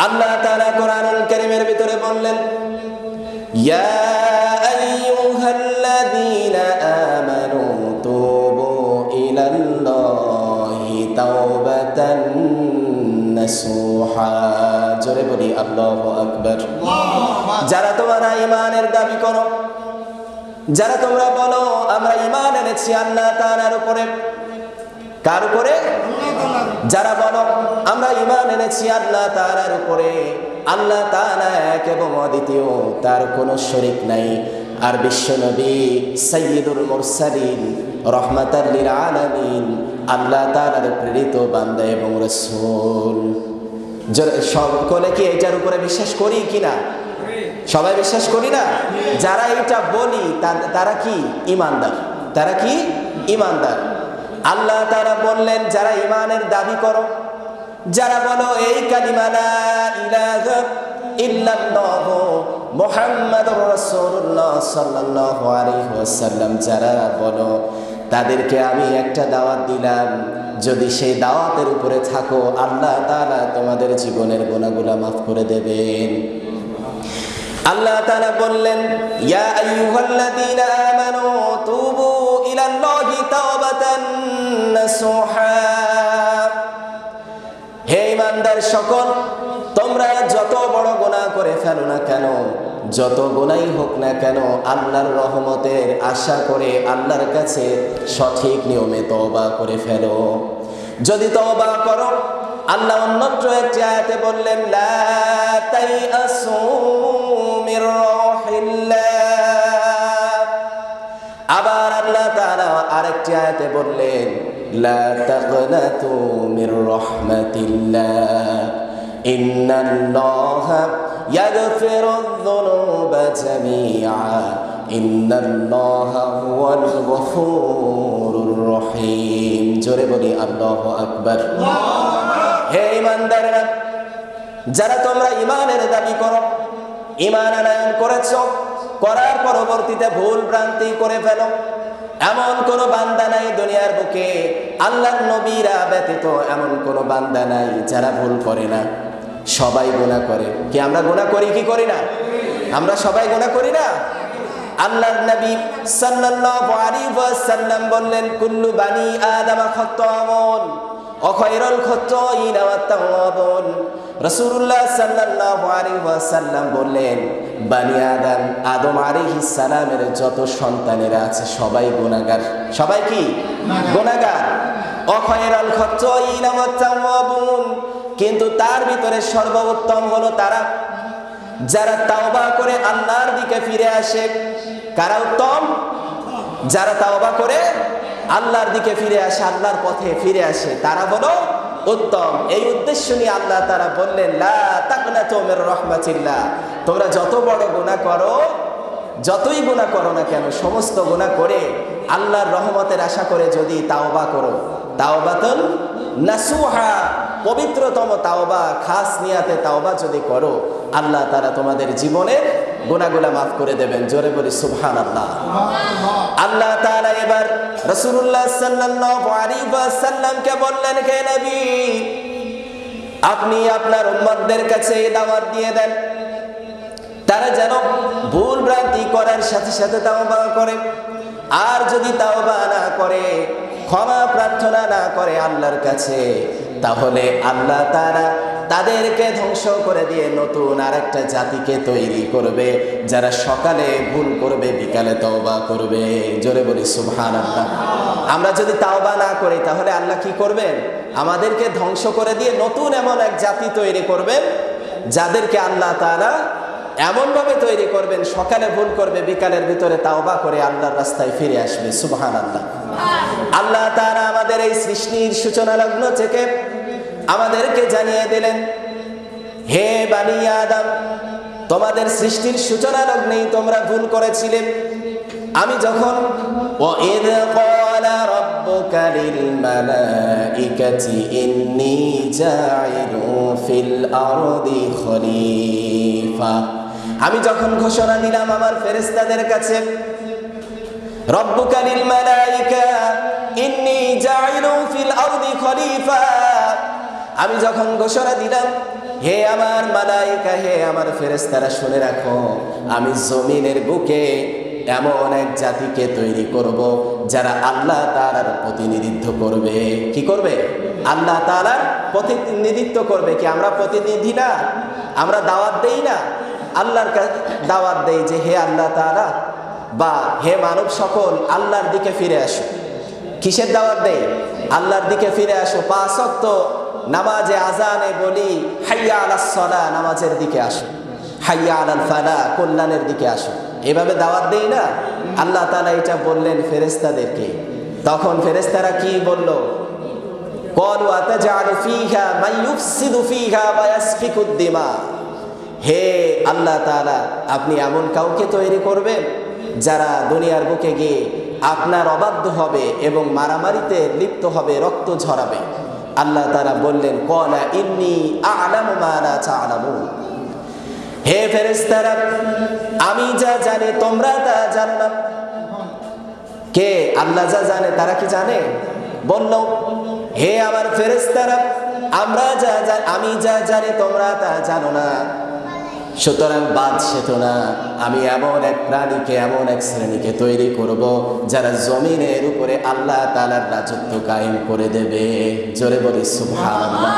আল্লাহ তাআলা কোরআনুল কারীমের ভিতরে বললেন, ইয়া আইয়ুহাল্লাযীনা আমানু তুবু ইলাল্লাহি তাওবাতান নাসুহা। জোরে বলি আল্লাহু আকবার। যারা তোমরা ঈমানের দাবি করো, যারা তোমরা বলো আমরা ঈমান এনেছি আল্লাহ তাআলার উপরে, কার উপরে? যারা বলো আমরা ঈমান এনেছি আল্লাহ তাআলার উপরে, আল্লাহ তাআলা এক এবং অদ্বিতীয়, তার কোনো শরীক নাই, আর বিশ্বনবী সাইয়্যিদুল মুরসালিন রাহমাতাল লিল আলামিন, আল্লাহ তাআলার প্রেরিত বান্দা এবং রাসূল। সকলে কি এটার উপরে বিশ্বাস করি কিনা? সবাই বিশ্বাস করি না? যারা এটা বলি তারা কি ঈমানদার? তারা কি ঈমানদার? আল্লাহ তাআলা বললেন, যারা ঈমানের দাবি করো, যারা বলো এই কালিমা লা ইলাহা ইল্লাল্লাহ মুহাম্মাদুর রাসূলুল্লাহ সাল্লাল্লাহু আলাইহি ওয়াসাল্লাম, যারা বলো তাদেরকে আমি একটা দাওয়াত দিলাম, যদি সেই দাওয়াতের উপরে থাকো আল্লাহ তাআলা তোমাদের জীবনের গুনাহগুলো মাফ করে দেবেন। আল্লাহ তাআলা বললেন, ইয়া আইয়ুহাল্লাযীনা আমানু তুবু ইলাল্লাহি তাওবাতান নাসুহা। হে ঈমানদার সকল, তোমরা যত বড় গুনাহ করে ফেলো না কেন, যত গুনাহই হোক না কেন, আল্লাহর রহমতের আশা করে আল্লাহর কাছে সঠিক নিয়মে তওবা করে ফেলো। যদি তওবা করো, আল্লাহ অন্যত্র একটি আয়াতে বললেন, লা তাইআসু মির রাহিল্লাহ। আবার আল্লাহ তাআলা আরেকটি আয়াতে বললেন, লা তাকনাতু মির রাহমাতিল্লাহ ইন্নাল্লাহা ইয়াগফিরুয যুনুবা জামিআ ইন্নাল্লাহা হুয়াল গফুরুর রহিম। জোরে বলি আল্লাহু আকবার। হে ঈমানদারেরা, যারা তোমরা ঈমানের দাবি করো, ঈমান আনয়ন করেছো, করার পরবর্তীতে ভুল ভ্রান্তি করে ফেলো, এমন কোন বান্দা নাই দুনিয়ার বুকে, আল্লাহর নবীরা ব্যতীত এমন কোন বান্দা নাই যারা ভুল করে না। সবাই গুনাহ করে। কি আমরা গুনাহ করি কি করি না? আমরা সবাই গুনাহ করি না? আল্লাহর নবী সাল্লাল্লাহু আলাইহি ওয়াসাল্লাম বললেন, কুল্লু বানি আদম খাত্তাউন ওয়া খায়রুল খাত্তাইনা আত-তাওয়াবুন। রাসূলুল্লাহ সাল্লাল্লাহু আলাইহি ওয়াসাল্লাম বললেন, বানি আদম, আদম আলাইহিস সালামের যত সন্তানেরা আছে সবাই গুনাহগার। সবাই কি গুনাহগার? ওয়া খায়রুল খাত্তাইনা আত-তাওয়াবুন, কিন্তু তার ভিতরে সর্বোত্তম হলো তারা যারা তাওবা করে আল্লাহর দিকে ফিরে আসে। কারা উত্তম? যারা তাওবা করে আল্লাহর দিকে ফিরে আসে, আল্লাহর পথে ফিরে আসে, তারা হলো উত্তম। এই উদ্দেশ্য নিয়ে আল্লাহ তাআলা বললেন, লা তাকনাতু মির রাহমাতিল্লাহ। তোমরা যত বড় গুনাহ করো, যতই গুনাহ করো না কেন, সমস্ত গুনাহ করে আল্লাহর রহমতের আশা করে যদি তাওবা করো, তাওবাতুন নাসুহা, পবিত্রতম তাওবা, খাস নিয়াতে তাওবা যদি করো, আল্লাহ তাআলা তোমাদের জীবনের গুনাহগুলো মাফ করে দেবেন। জোরে বলি সুবহানাল্লাহ। আল্লাহ তাআলা এবার রাসূলুল্লাহ সাল্লাল্লাহু আলাইহি ওয়াসাল্লামকে বললেন, হে নবী, আপনি আপনার উম্মতদের কাছে এই দাওয়াত দিয়ে দেন, তারা যেন ভুল ভ্রান্তি করার সাথে সাথে তাওবা করে, আর যদি তাওবা না করে, ক্ষমা প্রার্থনা না করে আল্লাহর কাছে, তাহলে আল্লাহ তাআলা তাদেরকে ধ্বংস করে দিয়ে নতুন আরেকটা জাতিকে তৈরি করবে, যারা সকালে ভুল করবে, বিকালে তওবা করবে। জোরে বলি সুবহানাল্লাহ। আমরা যদি তাওবা না করি তাহলে আল্লাহ কি করবেন? আমাদেরকে ধ্বংস করে দিয়ে নতুন এমন এক জাতি তৈরি করবেন, যাদেরকে আল্লাহ তাআলা এমনভাবে তৈরি করবেন, সকালে ভুল করবে, বিকালের ভিতরে তাওবা করে আল্লাহর রাস্তায় ফিরে আসবে। সুবহানাল্লাহ। আল্লাহ তাআলা আমাদের এই সৃষ্টির সূচনা লগ্ন থেকে আমাদেরকে জানিয়ে দিলেন, হে বানি আদম, তোমাদের সৃষ্টির সূচনা লগ্নেই তোমরা ভুল করেছিলে। আমি যখন ওয়াইদ ক্বালা রাব্বুকা লিল মালাইকাতি ইন্নী জাইলু ফিল আরদি খলিফা, আমি যখন ঘোষণা দিলাম আমার ফেরেশতাদের কাছে, রব্বুকা লিল মালাইকা ইন্নী জাইলু ফিল আরদি খলিফা, আমি যখন ঘোষণা দিলাম হে আমার মালাইকা, হে আমার ফেরেশতারা, শুনে রাখো, আমি জমিনের বুকে এমন এক জাতিকে তৈরি করব যারা আল্লাহ তাআলার প্রতিনিধিত্ব করবে। কি করবে? আল্লাহ তাআলার প্রতিনিধিত্ব করবে। কি আমরা প্রতিনিধি না? আমরা দাওয়াত দেই না? আল্লাহর দাওয়াত দেই যে হে আল্লাহ তাআলা বা হে মানব সকল, আল্লাহর দিকে ফিরে আসো। কিসের দাওয়াত দেই? আল্লাহর দিকে ফিরে আসো। 5 ওয়াক্ত নামাজে আজানে বলি হাইয়া আলাস সালাহ, নামাজের দিকে আসো। হাইয়া আলাল ফালাহ, কল্যাণের দিকে আসো। এভাবে দাওয়াত দেই না? আল্লাহ তাআলা এটা বললেন ফেরেশতাদেরকে। তখন ফেরেশতারা কি বলল? ক্বালু আতাজআলু ফীহা মান ইউফসিদু ফীহা ওয়া ইয়াসফিকুদ দিমা। হে আল্লাহ তাআলা, আপনি এমন কাউকে তৈরি করবেন যারা দুনিয়ার বুকে গিয়ে আপনার অবাধ্য হবে এবং মারামারিতে লিপ্ত হবে, রক্ত ঝরাবে। আল্লাহ তাআলা বললেন, ক্বালা ইন্নী আ'লামু মা লা তা'লামুন। হে ফেরেশতারা, আমি যা জানি তোমরা তা জানো না। কে? আল্লাহ যা জানে তারা কি জানে? বলল, হে আমার ফেরেশতারা, আমি যা জানি তোমরা তা জানো না। সুতরাং বাদ সেতো না, আমি এমন এক প্রাণীকে, এমন এক শ্রেণীকে তৈরি করব যারা জমিনের উপরে আল্লাহ তাআলার রাজত্ব কায়েম করে দেবে। জোরে বলি সুবহানাল্লাহ।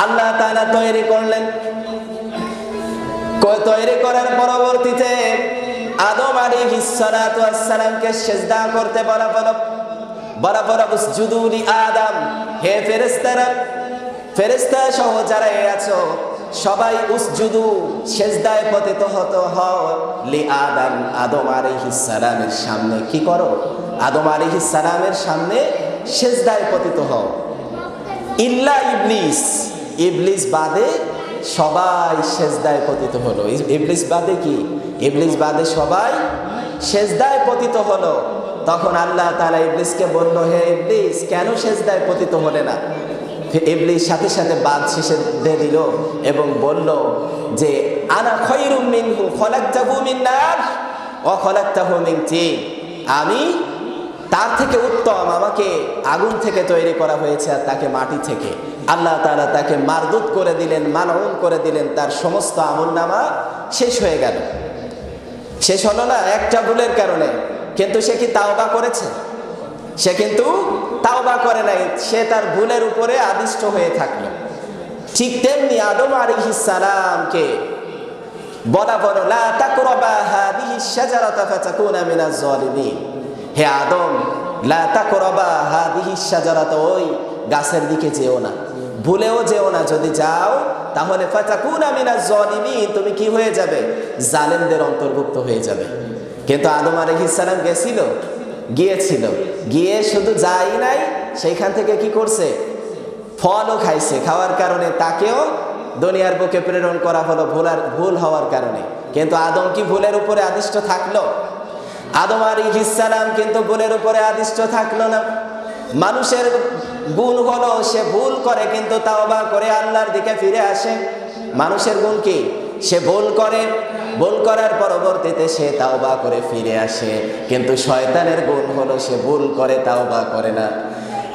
আল্লাহ তাআলা তৈরি করলেন। তৈরি করার পরবর্তীতে আদম আলাইহিস সালাতু ওয়াস সালামকে সিজদা করতে বলা হলো উসজুদু লি আদম। হে ফেরেশতারা, ফেরেশতা সহ যারা আছো সবাই উসজুদু, সিজদায় পতিত হও লি আদম, আদম আলাইহিস সালামের সামনে। কি করো? আদম আলাইহিস সালামের সামনে সিজদায় পতিত হও। ইল্লা ইবলিস, ইবলিস বাদে সবাই সিজদায় পতিত হলো। ইবলিস বাদে কি? ইবলিস বাদে সবাই সিজদায় পতিত হলো। তখন আল্লাহ তাআলা ইবলিসকে বলল, হে ইবলিস, কেন সিজদায় পতিত হলে না? ইবলিস সাথে সাথে বাদ শেষে দিয়ে দিল এবং বলল যে আনা খায়রুম মিনহু খলাকতাহু মিন নার ওয়া খলাকতাহু মিন তিন। আমি তার থেকে উত্তম, আমাকে আগুন থেকে তৈরি করা হয়েছে আর তাকে মাটি থেকে। আল্লাহ তাআলা তাকে মারদুদ করে দিলেন, মালউন করে দিলেন, তার সমস্ত আমলনামা শেষ হয়ে গেল। শেষ হলো না একটা ভুলের কারণে, কিন্তু সে কি তাওবা করেছে? সে কিন্তু তাওবা করে নাই, সে তার ভুলের উপরে আদিষ্ট হয়ে থাকলো। ঠিক তেমনি আদম আলাইহিস সালামকে বলা হলো লা তাকরাবা হাদিহিস শাজারাতা ফাতাকুনা মিনাজ জালিমিন। হে আদম, লা তাকরাবা হাদিহিস শাজারাতা, ওই গাছের দিকে যেও না, ভুলেও যেও না। যদি যাও তাহলে ফাতাকুনা মিনাজ জালিমিন, তুমি কি হয়ে যাবে? জালেমদের অন্তর্ভুক্ত হয়ে যাবে। কিন্তু আদম আলাইহিস সালাম গিয়েছিল, গিয়ে শুধু যাই নাই, সেইখান থেকে কি করছে? ফলও খাইছে। খাওয়ার কারণে তাকেও দুনিয়ার বুকে প্রেরণ করা হলো ভুল হওয়ার কারণে। কিন্তু আদম কি ভুলের উপরে আদিষ্ট থাকলো? আদম আলাইহিস সালাম কিন্তু ভুলের উপরে আদিষ্ট থাকলো না। মানুষের গুণ হলো সে ভুল করে কিন্তু তাওবা করে আল্লাহর দিকে ফিরে আসে। মানুষের গুণ কি? সে ভুল করে, ভুল করার পরবর্তীতে সে তাওবা করে ফিরে আসে। কিন্তু শয়তানের গুণ হলো সে ভুল করে, তাওবা করে না।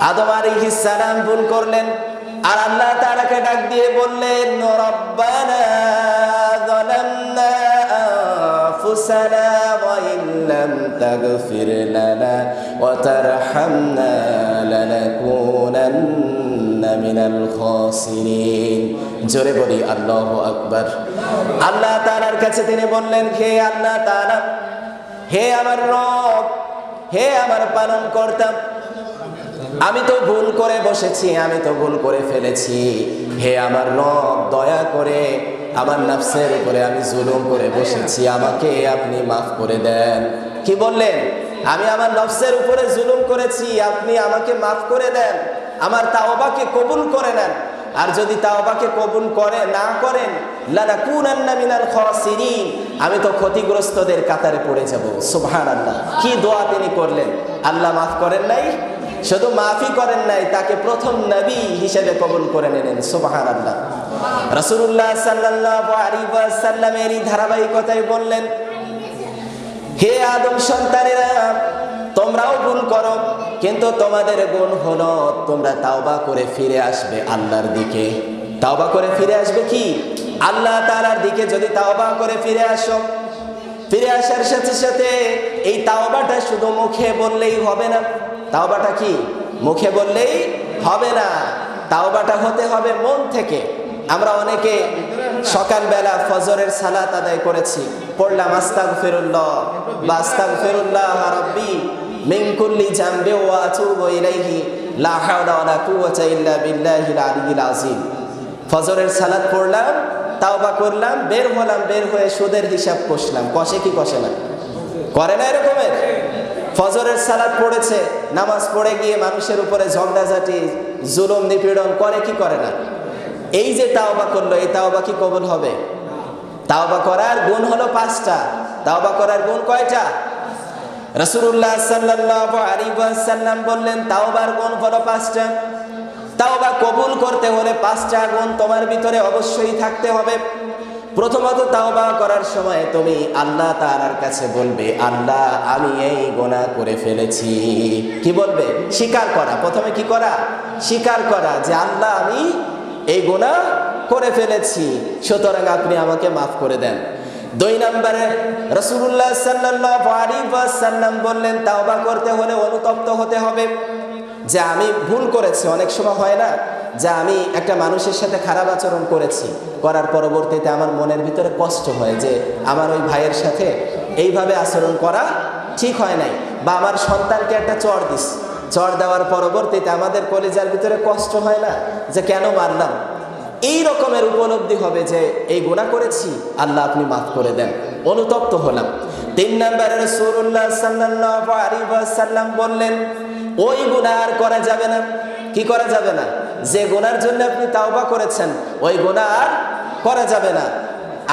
আদম আলাইহিস সালাম ভুল করলেন আর আল্লাহ তাআলাকে ডাক দিয়ে বললেন, রব্বানা যালামনা আনফুসানা ওয়া ইল্লাম তাগফির লানা ওয়া তারহামনা লানাকুনান্না মিনাল খাসিরিন। জোরে বলি আল্লাহু আকবার। আল্লাহ তাআলার কাছে তিনি বললেন, হে আল্লাহ তাআলা, হে আমার রব, হে আমার পালনকর্তা, আমি তো ভুল করে বসেছি, আমি তো ভুল করে ফেলেছি। হে আমার রব, দয়া করে আমার নফসের উপরে আমি জুলুম করে বসেছি, আমাকে আপনি মাফ করে দেন। কি বললেন? আমি আমার নফসের উপরে জুলুম করেছি, আপনি আমাকে মাফ করে দেন, আমার তাওবাকে কবুল করে নেন। আর যদি তাওবাকে কবুল না করেন, লানাকুনান্না মিনাল খাসিরিন, আমি তো ক্ষতিগ্রস্তদের কাতারে পড়ে যাব। সুবহানাল্লাহ। কি দোয়া তিনি করলেন! আল্লাহ মাফ করেন নাই, শুধু মাফই করেন নাই, তাকে প্রথম নবী হিসেবে কবুল করে নিলেন। সুবহানাল্লাহ। রাসূলুল্লাহ সাল্লাল্লাহু আলাইহি ওয়াসাল্লামের এই ধারাবাহিকতায় বললেন, হে আদম সন্তানেরা, তোমরাও ভুল করো, কিন্তু তোমাদের গুণ হলো তোমরা তাওবা করে ফিরে আসবে আল্লাহর দিকে। তাওবা করে ফিরে আসবে কি আল্লাহ তাআলার দিকে। যদি তাওবা করে ফিরে আসো, ফিরে আসার সাথে সাথে এই তাওবাটা শুধু মুখে বললেই হবে না। তাওবাটা কি মুখে বললেই হবে না, তাওবাটা হতে হবে মন থেকে। আমরা অনেকে সকালবেলা ফজরের সালাত আদায় করেছি, পড়লাম আস্তাগফিরুল্লাহ বা আস্তাগফিরুল্লাহ রাব্বি মিন কুল্লি জামবি ওয়া আতুবু ইলাইহি লা হাওলা ওয়ালা কুওয়াতা ইল্লা বিল্লাহিল আলিয়্যিল আযীম। ফজরের সালাত পড়লাম, তাওবা করলাম, বের হলাম, বের হয়ে সুদের হিসাব কষলাম। কষে কি কষে না? করে না এরকমের? ফজরের সালাত পড়েছে, নামাজ পড়ে গিয়ে মানুষের উপরে ঝগড়াঝাটি, জুলুম নিপীড়ন করে কি করে না? এই যে তাওবা করলো, এই তাওবা কি কবুল হবে? তাওবা করার গুণ হলো 5টা। তাওবা করার গুণ কয়টা? রাসূলুল্লাহ সাল্লাল্লাহু আলাইহি ওয়াসাল্লাম বললেন তাওবার গুণ হলো 5টা। তাওবা কবুল করতে হলে 5টা গুণ তোমার ভিতরে অবশ্যই থাকতে হবে। প্রথমত, তাওবা করার সময় তুমি আল্লাহ তাআলার কাছে বলবে, আল্লাহ আমি এই গুনাহ করে ফেলেছি। কি বলবে? স্বীকার করা। প্রথমে কি করা? স্বীকার করা যে আল্লাহ আমি এই গুনাহ করে ফেলেছি, সুতরাং আপনি আমাকে মাফ করে দেন। 2 নম্বরে রাসূলুল্লাহ সাল্লাল্লাহু আলাইহি ওয়াসাল্লাম বললেন তাওবা করতে হলে অনুতপ্ত হতে হবে যে আমি ভুল করেছি। অনেক সময় হয় না যে আমি একটা মানুষের সাথে খারাপ আচরণ করেছি, করার পরবর্তীতে আমার মনের ভিতরে কষ্ট হয় যে আমার ওই ভাইয়ের সাথে এইভাবে আচরণ করা ঠিক হয় নাই, বা আমার সন্তানকে একটা চড় দিস, চড় দেওয়ার পরবর্তীতে আমাদের কলিজার ভিতরে কষ্ট হয় না যে কেন মারলাম? এই রকমের উপলব্ধি হবে যে এই গুনাহ করেছি, আল্লাহ আপনি মাফ করে দেন। অনুতপ্ত হলাম। 3 নম্বরে রাসূলুল্লাহ সাল্লাল্লাহু আলাইহি ওয়াসাল্লাম বললেন ওই গুনাহ আর করা যাবে না। কি করা যাবে না? যে গুনার জন্য আপনি তাওবা করেছেন ওই গুনাহ আর করা যাবে না।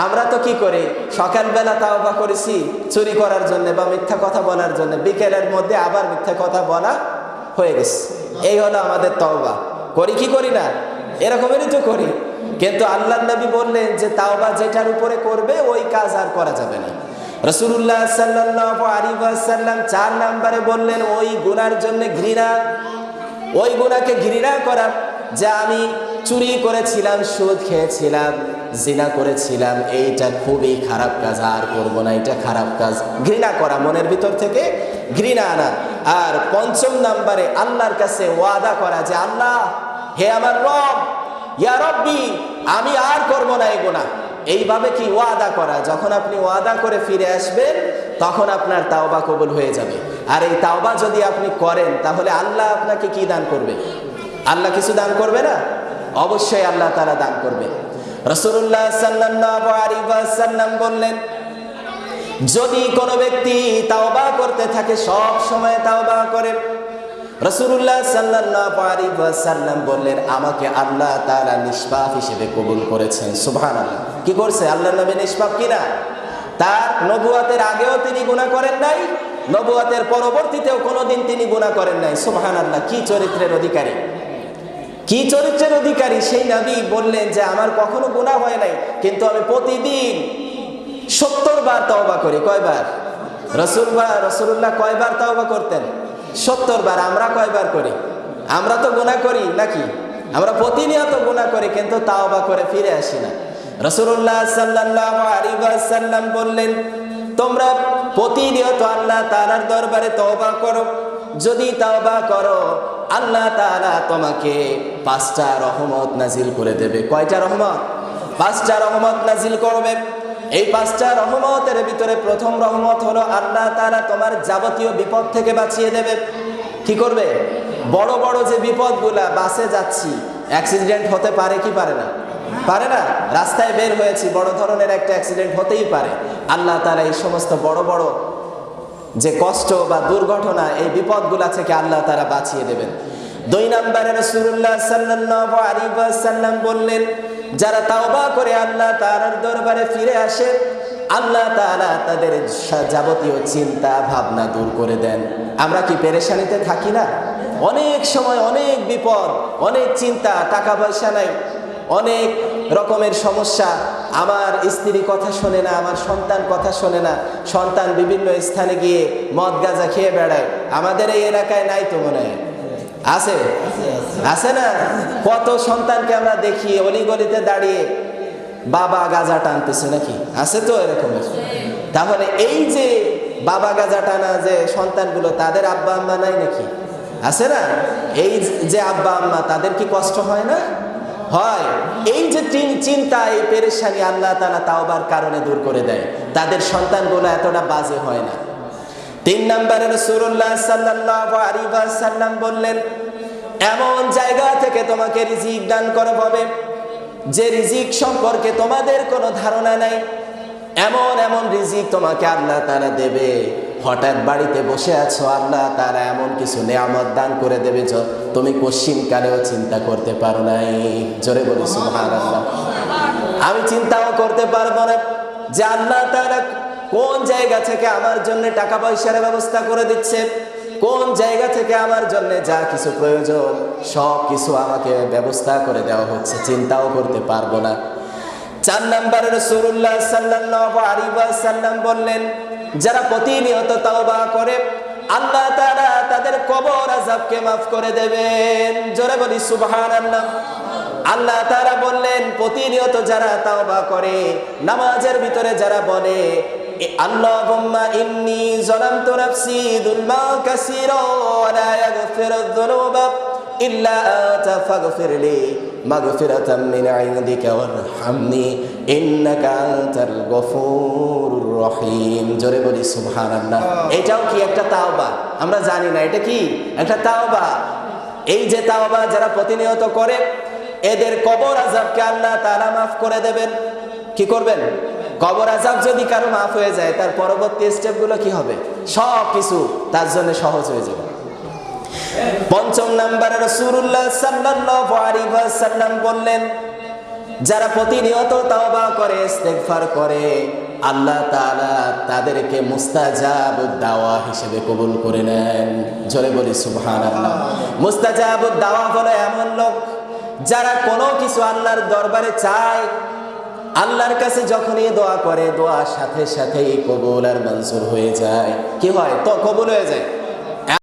আমরা তো কি করি, সকালবেলা তাওবা করেছি চুরি করার জন্য বা মিথ্যা কথা বলার জন্য, বিকেলের মধ্যে আবার মিথ্যা কথা বলা হয়ে গেছে। এই হলো আমাদের তাওবা। করি কি করি না? এরকমেরই তো করি। কিন্তু আল্লাহর নবী বললেন যে তাওবা যেটার উপরে করবে ওই কাজ আর করা যাবে না। রাসূলুল্লাহ সাল্লাল্লাহু আলাইহি ওয়াসাল্লাম 4 নম্বরে বললেন ওই গুনার জন্য ঘৃণা। ওই গুনাহকে ঘৃণা করা, যে আমি চুরি করেছিলাম, সুদ খেয়েছিলাম, জিনা করেছিলাম, এইটা খুবই খারাপ কাজ, আর করবো না, এটা খারাপ কাজ। ঘৃণা করা, মনের ভিতর থেকে ঘৃণা আনা। আর 5 নম্বরে আল্লাহর কাছে ওয়াদা করা যে আল্লাহ, হে আমার রব, ইয়া রব্বি, আমি আর করবো না এই গুনাহ। এইভাবে কি ওয়াদা করা। যখন আপনি ওয়াদা করে ফিরে আসবেন তখন আপনার তাওবা কবুল হয়ে যাবে। আর এই তাওবা যদি আপনি করেন তাহলে আল্লাহ আপনাকে কি দান করবে? আল্লাহ কিছু দান করবে না? অবশ্যই আল্লাহ তাআলা দান করবে। রাসূলুল্লাহ সাল্লাল্লাহু আলাইহি ওয়াসাল্লাম বললেন যদি কোনো ব্যক্তি তাওবা করতে থাকে, সব সময় তাওবা করে, রাসূলুল্লাহ সাল্লাল্লাহু আলাইহি ওয়াসাল্লাম বললেন আমাকে আল্লাহ তাআলা নিষ্পাপ হিসেবে কবুল করেছেন। সুবহানাল্লাহ। কি করছে? আল্লাহর নবী নিষ্পাপ কিনা? তার নবুয়তের আগেও তিনি গুনাহ করেন নাই, নবুয়তের পরবর্তীতেও কোনোদিন তিনি গুনাহ করেন নাই। সুবহানাল্লাহ। কি চরিত্রের অধিকারী, কি চরিত্রের অধিকারী সেই নবী বললেন যে আমার কখনো গুনাহ হয় নাই, কিন্তু আমি প্রতিদিন 70 বার তওবা করি। কয়বার? রাসূলুল্লাহ কয়বার তওবা করতেন? 70 বার। আমরা কয়বার করি? আমরা তো গুনাহ করি নাকি? আমরা প্রতিনিয়ত গুনাহ করি, কিন্তু তাওবা করে ফিরে আসি না। রাসূলুল্লাহ সাল্লাল্লাহু আলাইহি ওয়াসাল্লাম বললেন তোমরা প্রতিনিয়ত আল্লাহ তাআলার দরবারে তওবা করো। যদি তওবা করো আল্লাহ তাআলা তোমাকে 5টা রহমত নাজিল করে দেবে। কয়টা রহমত? 5টা রহমত নাজিল করবে। এই 5টা রহমতের ভিতরে প্রথম রহমত হলো আল্লাহ তাআলা তোমার যাবতীয় বিপদ থেকে বাঁচিয়ে দেবে। কি করবে? বড় বড় যে বিপদগুলা, বাসে যাচ্ছি, অ্যাক্সিডেন্ট হতে পারে কি পারে না? পারে না। রাস্তায় বের হয়েছি, বড় ধরনের একটা অ্যাক্সিডেন্ট হতেই পারে। আল্লাহ তাআলা এই সমস্ত বড় বড় যে কষ্ট বা দুর্ঘটনা, এই বিপদগুলা থেকে আল্লাহ তাআলা বাঁচিয়ে দেবেন। 2 নম্বরে রাসূলুল্লাহ সাল্লাল্লাহু আলাইহি ওয়াসাল্লাম বললেন যারা তাওবা করে আল্লাহ তাআলার দরবারে ফিরে আসে আল্লাহ তাআলা তাদের যাবতীয় চিন্তা ভাবনা দূর করে দেন। আমরা কি পেরেশানিতে থাকি না? অনেক সময় অনেক বিপদ, অনেক চিন্তা, টাকা পয়সা নাই, অনেক রকমের সমস্যা। আমার স্ত্রী কথা শোনে না, আমার সন্তান কথা শোনে না, সন্তান বিভিন্ন স্থানে গিয়ে মদ গাঁজা খেয়ে বেড়ায়। আমাদের এই এলাকায় নাই তো মনে হয়? আছে? আছে না? কত সন্তানকে আমরা দেখি অলিগলিতে দাঁড়িয়ে বাবা গাঁজা টানতেছে, নাকি আছে তো এরকম? তাহলে এই যে বাবা গাঁজা টানা যে সন্তানগুলো, তাদের আব্বা আম্মা নাই নাকি? আছে না? এই যে আব্বা আম্মা, তাদের কি কষ্ট হয় না? হয়। এই যে চিন্তা, এই পেরেশানি আল্লাহ তাআলা তাওবার কারণে দূর করে দেয়, তাদের সন্তানগুলো এতটা বাজে হয় না। 3 নম্বরে রাসূলুল্লাহ সাল্লাল্লাহু আলাইহি ওয়াসাল্লাম বললেন, এমন জায়গা থেকে তোমাকে রিজিক দান করা হবে যে রিজিক সম্পর্কে তোমাদের কোনো ধারণা নাই। এমন এমন রিজিক তোমাকে আল্লাহ তাআলা দেবে, হঠাৎ বাড়িতে বসে আছো, আল্লাহ তাআলা এমন কিছু নেয়ামত দান করে দেবে যে তুমি কশিনকালেও চিন্তা করতে পারো নাই। জোরে বলি সুবহানাল্লাহ। আমি চিন্তাও করতে পারবো না যে আল্লাহ তাআলা কোন জায়গা থেকে আমার জন্য টাকা পয়সার ব্যবস্থা করে দিচ্ছে, কোন জায়গা থেকে আমার জন্য যা কিছু প্রয়োজন সব কিছু আমাকে ব্যবস্থা করে দেওয়া হচ্ছে, চিন্তাও করতে পারবো না। 4 নম্বরে রাসূলুল্লাহ সাল্লাল্লাহু আলাইহি ওয়াসাল্লাম বললেন, যারা প্রতিনিয়ত তাওবা করে আল্লাহ তাআলা তাদের কবর আযাবকে maaf করে দেবেন। জোরে বলি সুবহানাল্লাহ। আল্লাহ তাআলা বললেন, প্রতিনিয়ত যারা তাওবা করে, নামাজের ভিতরে যারা বলে আল্লাহুম্মা ইন্নী যালামতু নাফসি যুলমান কাসীরা ওয়া লা ইয়াগফিরুয যুনুবা ইল্লা আনতা ফাগফিরলি মাগফিরাতাম মিন ইনদিকা ওয়ারহামনি ইন্নাকা আনতাল গফুরুর রহিম। জোরে বলি সুবহানাল্লাহ। এটাও কি একটা তাওবা? আমরা জানি না এটা কি একটা তাওবা। এই যে তাওবা যারা প্রতিনিয়ত করে, এদের কবর আযাবকে আল্লাহ তাআলা maaf করে দেবেন। কি করবেন? কবর আযাব যদি কারো মাফ হয়ে যায়, তার পরবর্তী স্টেপগুলো কি হবে? সব কিছু তার জন্য সহজ হয়ে যাবে। 5 নম্বরে রাসূলুল্লাহ সাল্লাল্লাহু আলাইহি ওয়াসাল্লাম বললেন, যারা প্রতিনিয়ত তাওবা করে, ইস্তেগফার করে, আল্লাহ তাআলা তাদেরকে মুস্তাজাবুদ দাওয়া হিসেবে কবুল করে নেন। জোরে বলি সুবহানাল্লাহ। মুস্তাজাবুদ দাওয়া হলো এমন লোক যারা কোনো কিছু আল্লাহর দরবারে চায়, আল্লাহর কাছে যখনই দোয়া করে, দোয়ার সাথে সাথেই কবুল আর মঞ্জুর হয়ে যায়। কি হয়? তো কবুল হয়ে যায়।